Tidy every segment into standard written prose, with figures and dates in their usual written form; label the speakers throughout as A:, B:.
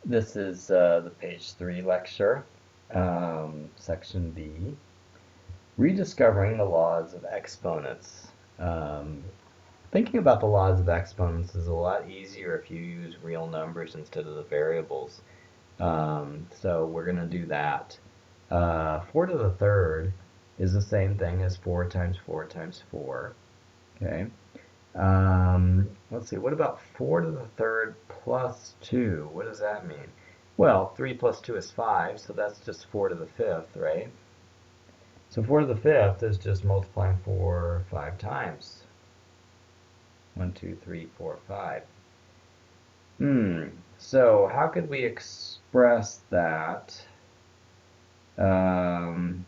A: This is the page 3 lecture, section B, Rediscovering the Laws of Exponents. Thinking about the laws of exponents is a lot easier if you use real numbers instead of the variables. So we're going to do that. 4 to the third is the same thing as 4 times 4 times 4. Okay. Let's see, what about 4 to the third plus 2? What does that mean? Well, 3 plus 2 is 5, so that's just 4 to the fifth, right? So 4 to the fifth is just multiplying 4 5 times. 1, 2, 3, 4, 5. So how could we express that? Um,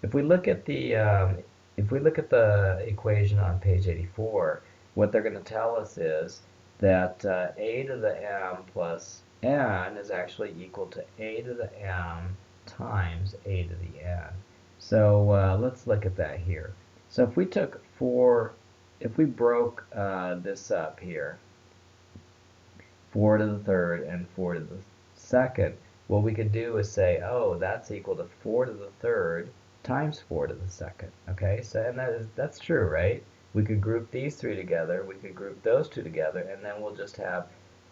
A: if we look at the equation on page 84, what they're going to tell us is that a to the m plus n is actually equal to a to the m times a to the n. So let's look at that here. So if we took if we broke this up here, 4 to the third and 4 to the second, what we could do is say, oh, that's equal to 4 to the third times 4 to the second. Okay, so and that's true, right? We could group these three together, we could group those two together, and then we'll just have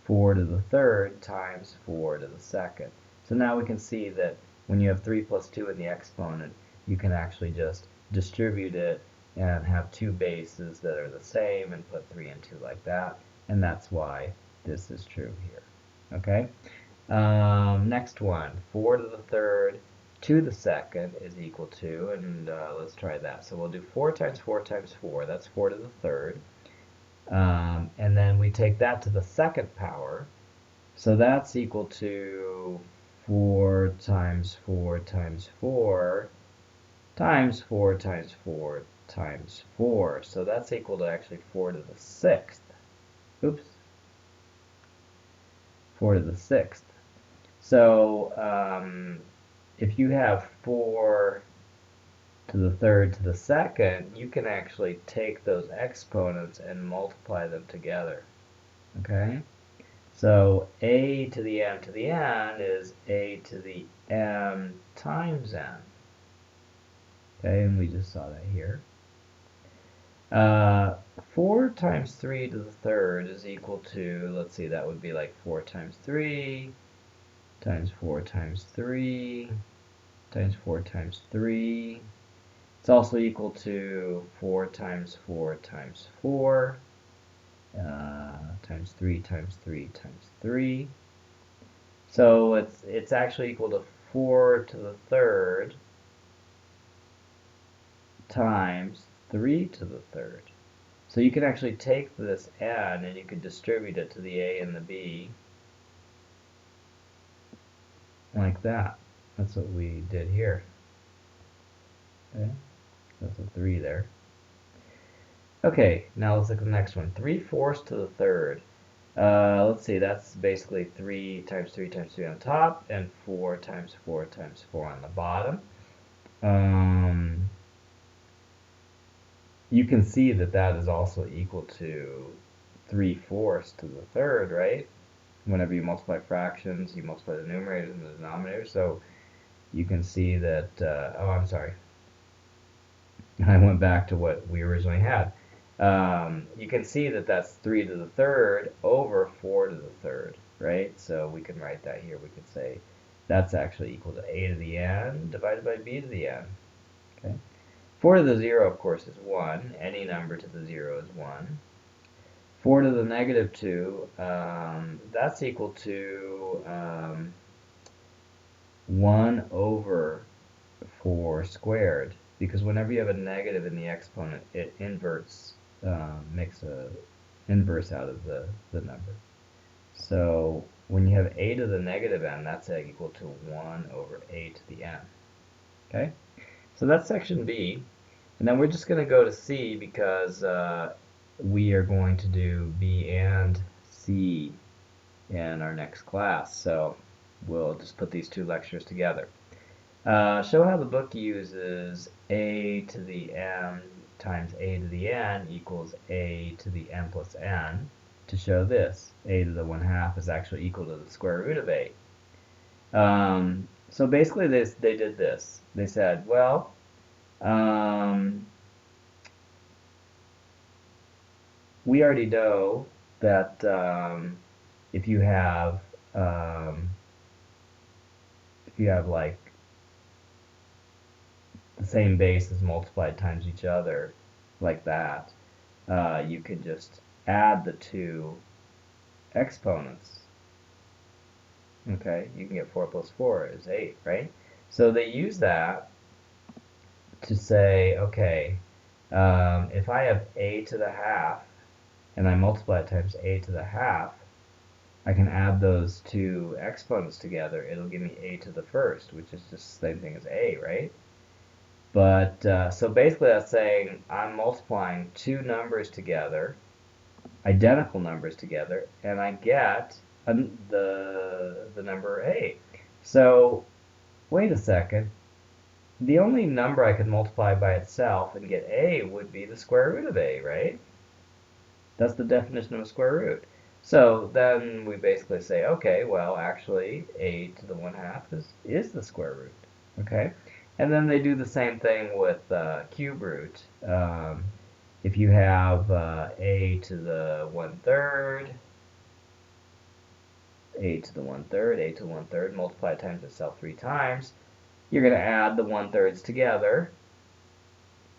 A: 4 to the third times 4 to the second. So now we can see that when you have 3 plus 2 in the exponent, you can actually just distribute it and have two bases that are the same and put 3 and 2 like that, and that's why this is true here. Okay. Next one, 4 to the third to the second is equal to, and let's try that. So we'll do 4 times 4 times 4, that's 4 to the third. And then we take that to the second power, so that's equal to 4 times 4 times 4 times 4 times 4 times 4. So that's equal to actually 4 to the sixth. Oops. 4 to the sixth. So if you have 4 to the third to the second, you can actually take those exponents and multiply them together. Okay? So a to the m to the n is a to the m times n. Okay, and we just saw that here. 4 times 3 to the third is equal to, let's see, that would be like 4 times 3 times 4 times 3 times 4 times 3. It's also equal to 4 times 4 times 4 times 3 times 3 times 3. So it's actually equal to 4 to the third times 3 to the third. So you can actually take this n and you can distribute it to the a and the b like that. That's what we did here. Okay, that's a 3 there. Okay, now let's look at the next one. 3/4 to the third. Let's see, that's basically 3 times 3 times 3 on top and 4 times 4 times 4 on the bottom. You can see that that is also equal to 3/4 to the third, right? Whenever you multiply fractions, you multiply the numerator and the denominator. So you can see that, oh, I'm sorry. I went back to what we originally had. You can see that that's 3 to the third over 4 to the third, right? So we can write that here. We could say that's actually equal to a to the n divided by b to the n. Okay. 4 to the 0, of course, is 1. Any number to the 0 is 1. 4 to the negative 2, that's equal to 1 over 4 squared, because whenever you have a negative in the exponent, it inverts, makes a inverse out of the number. So when you have a to the negative n, that's equal to 1 over a to the n. Okay, so that's section B. And then we're just going to go to C because we are going to do B and C in our next class. So we'll just put these two lectures together. Show how the book uses a to the m times a to the n equals a to the m plus n to show this. A to the 1/2 is actually equal to the square root of a. So basically they did this. They said, well, we already know that if you have like the same bases multiplied times each other like that, you can just add the two exponents. Okay, you can get 4 plus 4 is 8, right? So they use that to say, okay, if I have a to the half and I multiply it times a to the half, I can add those two exponents together. It'll give me a to the first, which is just the same thing as a, right? But so basically that's saying I'm multiplying two numbers together, identical numbers together, and I get the number a. So wait a second. The only number I could multiply by itself and get a would be the square root of a, right? That's the definition of a square root. So then we basically say, okay, well, actually, a to the 1/2 is the square root, okay? And then they do the same thing with cube root. If you have a to the 1/3, a to the 1/3, a to the 1/3, multiply it times itself 3 times, you're going to add the 1/3s together,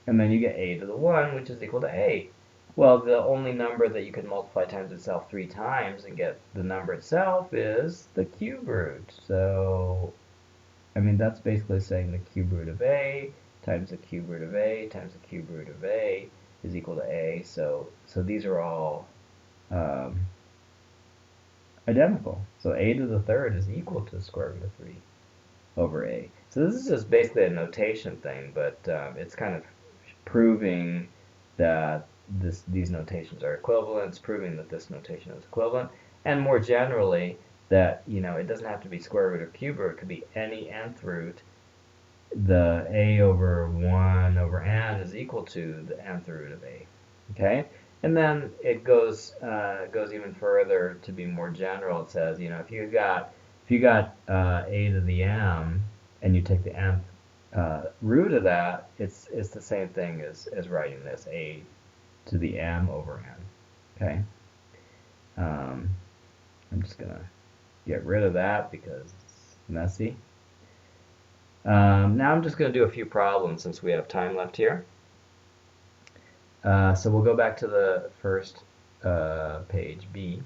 A: and then you get a to the 1, which is equal to a. Well, the only number that you can multiply times itself 3 times and get the number itself is the cube root. So, I mean, that's basically saying the cube root of a times the cube root of a times the cube root of a is equal to a. So these are all identical. So a to the third is equal to the square root of 3 over a. So this is just basically a notation thing, but it's kind of proving that these notations are equivalent. It's proving that this notation is equivalent, and more generally that it doesn't have to be square root or cube root. It could be any nth root. The a over 1 over n is equal to the nth root of a. Okay, and then it goes even further to be more general. It says if you got a to the m and you take the nth root of that, it's the same thing as writing this a to the m over n. Okay. I'm just gonna get rid of that because it's messy. Now I'm just gonna do a few problems since we have time left here. So we'll go back to the first page B,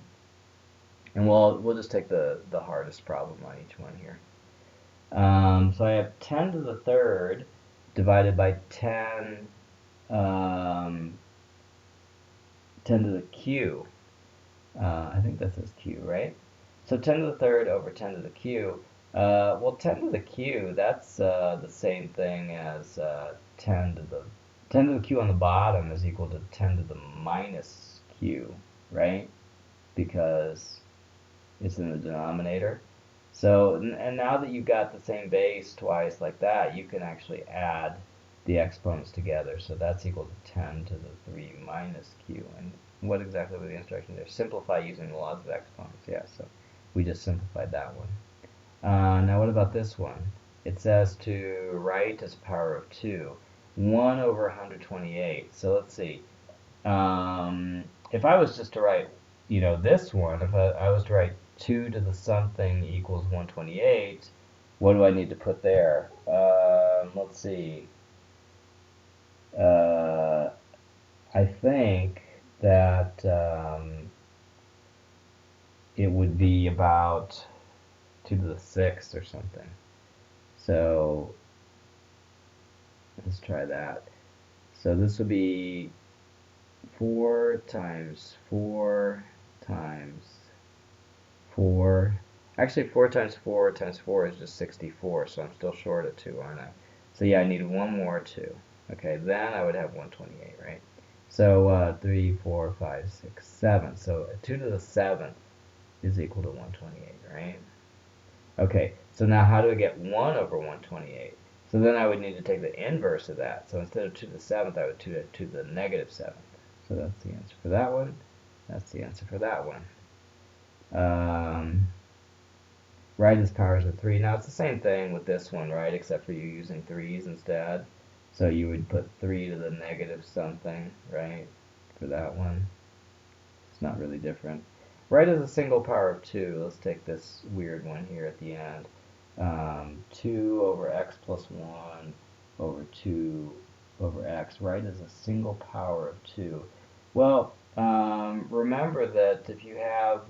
A: and we'll just take the hardest problem on each one here. So I have 10 to the third divided by 10 to the q. I think that says q, right? So 10 to the third over 10 to the q. Well, 10 to the q, that's the same thing as 10 to the q on the bottom is equal to 10 to the minus q, right? Because it's in the denominator. So, and now that you've got the same base twice like that, you can actually add the exponents together. So that's equal to 10 to the 3 minus q. And what exactly were the instructions there? Simplify using the laws of exponents. Yeah, so we just simplified that one. Now what about this one? It says to write as power of 2, 1 over 128. So let's see. If I was just to write, this one, if I was to write 2 to the something equals 128, what do I need to put there? Let's see. I think that it would be about 2 to the 6th or something. So let's try that. So this would be 4 times 4 times 4. Actually, 4 times 4 times 4 is just 64, so I'm still short of 2, aren't I? So yeah, I need one more 2. Okay, then I would have 128, right? So 3, 4, 5, 6, 7. So 2 to the 7th is equal to 128, right? Okay, so now how do I get 1 over 128? So then I would need to take the inverse of that. So instead of 2 to the 7th, I would 2 to the negative 7th. So that's the answer for that one. That's the answer for that one. Right as powers of 3. Now it's the same thing with this one, right? Except for you using 3's instead. So you would put 3 to the negative something, right? For that one. It's not really different. Right as a single power of 2. Let's take this weird one here at the end. 2 over x plus 1 over 2 over x. Right as a single power of 2. Well, remember that if you have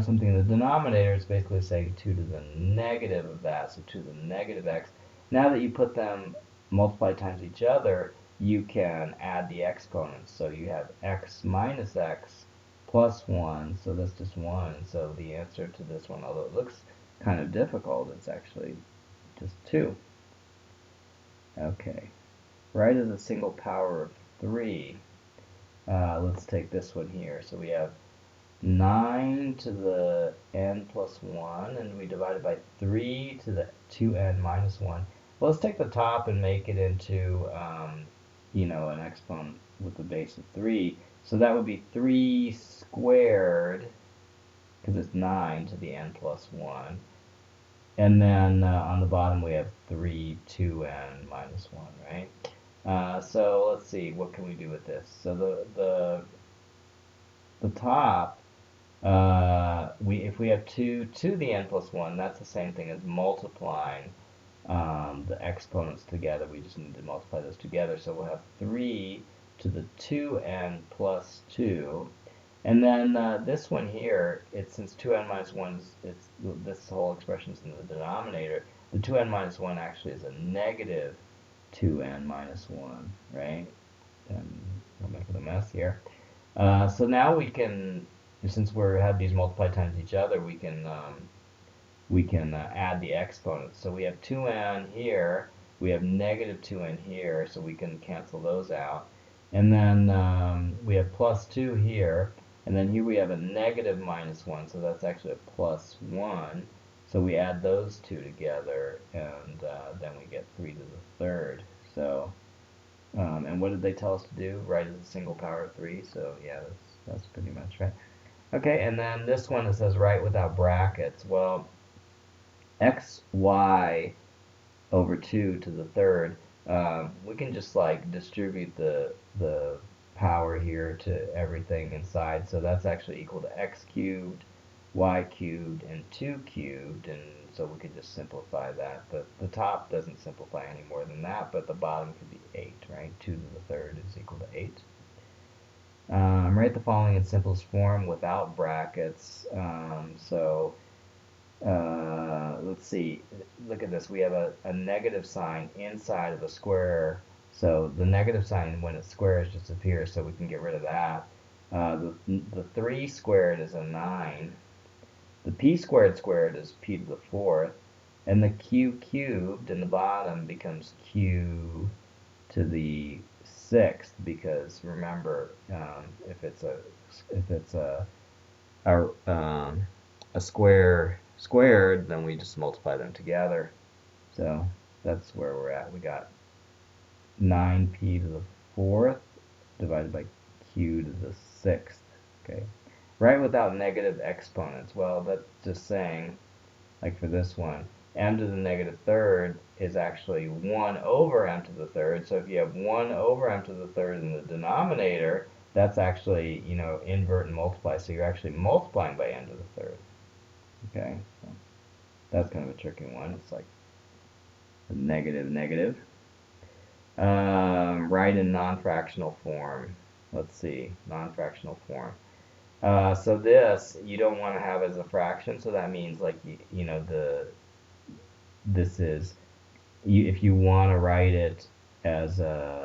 A: something in the denominator, it's basically saying 2 to the negative of that, so 2 to the negative x. Now that you put them multiplied times each other, you can add the exponents. So you have x minus x plus 1, so that's just 1. So the answer to this one, although it looks kind of difficult, it's actually just 2. Okay. Right as a single power of 3. Let's take this one here. So we have 9 to the n plus 1, and we divide it by 3 to the 2n minus 1. Well, let's take the top and make it into, an exponent with the base of 3. So that would be 3 squared, because it's 9 to the n plus 1. And then on the bottom we have 3 2n minus 1, right? So let's see, what can we do with this? So the top, if we have 2 to the n plus 1, that's the same thing as multiplying the exponents together. We just need to multiply those together. So we'll have 3 to the 2n plus 2. And then this one here, since 2n minus 1, this whole expression is in the denominator, the 2n minus 1 actually is a negative 2n minus 1, right? And I'll make it a mess here. So now we can, since we have these multiplied times each other, we can add the exponents. So we have 2n here, we have negative 2n here, so we can cancel those out. And then we have plus 2 here, and then here we have a negative minus 1, so that's actually a plus 1. So we add those two together, and then we get 3 to the third. So, and what did they tell us to do? Right as a single power of 3, so yeah, that's pretty much right. Okay, and then this one, it says right without brackets. Well, xy over 2 to the third, we can just like distribute the power here to everything inside. So that's actually equal to x cubed, y cubed, and 2 cubed. And so we could just simplify that. The top doesn't simplify any more than that, but the bottom could be 8, right? 2 to the third is equal to 8. Write the following in simplest form without brackets. Let's see, look at this. We have a negative sign inside of the square. So the negative sign, when it squares, just appears, so we can get rid of that. The 3 squared is a 9. The p squared squared is p to the 4th. And the q cubed in the bottom becomes q to the 6th, because remember, if it's a square squared, then we just multiply them together. So that's where we're at. We got 9p to the 4th divided by q to the 6th. Okay. Right without negative exponents. Well, that's just saying, like for this one, m to the negative third is actually 1 over m to the third. So if you have 1 over m to the third in the denominator, that's actually, invert and multiply. So you're actually multiplying by m to the third. Okay, so that's kind of a tricky one. It's like a negative, negative. Write in non-fractional form. Let's see, non-fractional form. So this you don't want to have as a fraction. So that means like this is if you want to write it as an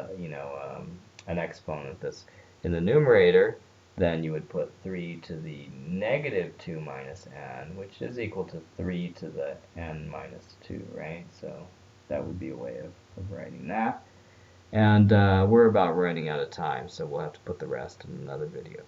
A: exponent, this in the numerator, then you would put 3 to the negative 2 minus n, which is equal to 3 to the n minus 2, right? So that would be a way of writing that. And we're about running out of time, so we'll have to put the rest in another video.